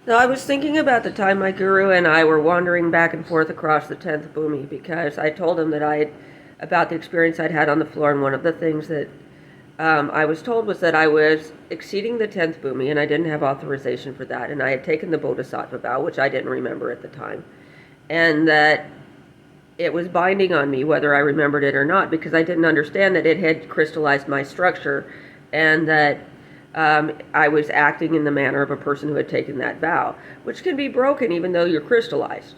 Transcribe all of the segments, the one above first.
No, I was thinking about the time my guru and I were wandering back and forth across the 10th bumi because I told him that about the experience I'd had on the floor, and one of the things that I was told was that I was exceeding the 10th bumi and I didn't have authorization for that, and I had taken the bodhisattva vow, which I didn't remember at the time, and that it was binding on me whether I remembered it or not, because I didn't understand that it had crystallized my structure, and that I was acting in the manner of a person who had taken that vow, which can be broken even though you're crystallized.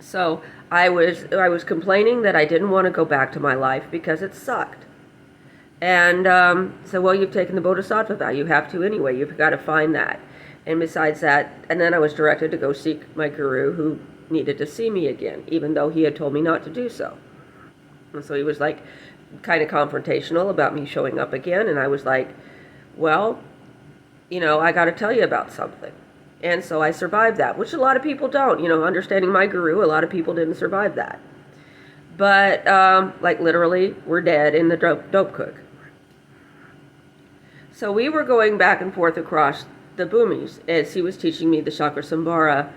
So I was complaining that I didn't want to go back to my life because it sucked. And so, well, you've taken the bodhisattva vow. You have to anyway. You've got to find that. And besides that, and then I was directed to go seek my guru, who needed to see me again, even though he had told me not to do so. And so he was like kind of confrontational about me showing up again. And I was like, well, I got to tell you about something. And so I survived that, which a lot of people don't. Understanding my guru, a lot of people didn't survive that. But, like, literally, we're dead in the dope cook. So we were going back and forth across the bumis as he was teaching me the chakra sambhara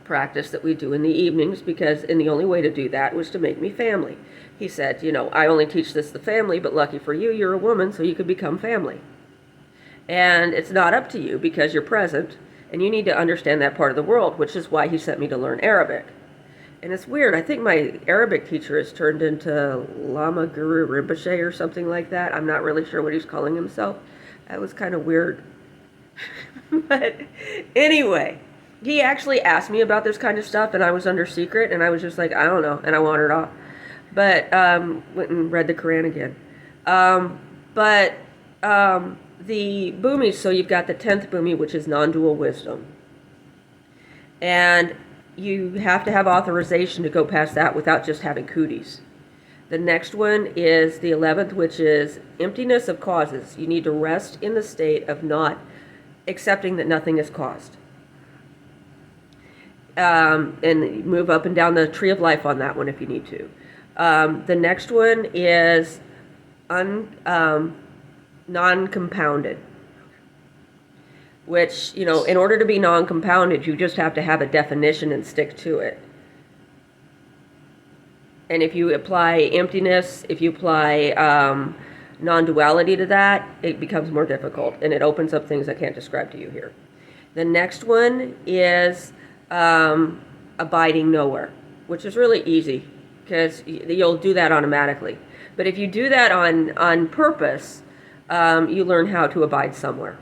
practice that we do in the evenings, and the only way to do that was to make me family. He said, I only teach this to family, but lucky for you, you're a woman, so you could become family. And it's not up to you because you're present, and you need to understand that part of the world, which is why he sent me to learn Arabic. And it's weird. I think my Arabic teacher has turned into Lama Guru Rinpoche or something like that. I'm not really sure what he's calling himself. That was kind of weird. But anyway, he actually asked me about this kind of stuff, and I was under secret, and I was just like, I don't know, and I wandered off. But went and read the Quran again. The bumi, so you've got the 10th bumi, which is non-dual wisdom. And you have to have authorization to go past that without just having cooties. The next one is the 11th, which is emptiness of causes. You need to rest in the state of not accepting that nothing is caused. And move up and down the tree of life on that one if you need to. The next one is non-compounded, which, in order to be non-compounded, you just have to have a definition and stick to it. And if you apply emptiness, if you apply non-duality to that, it becomes more difficult, and it opens up things I can't describe to you here. The next one is abiding nowhere, which is really easy because you'll do that automatically. But if you do that on purpose, you learn how to abide somewhere.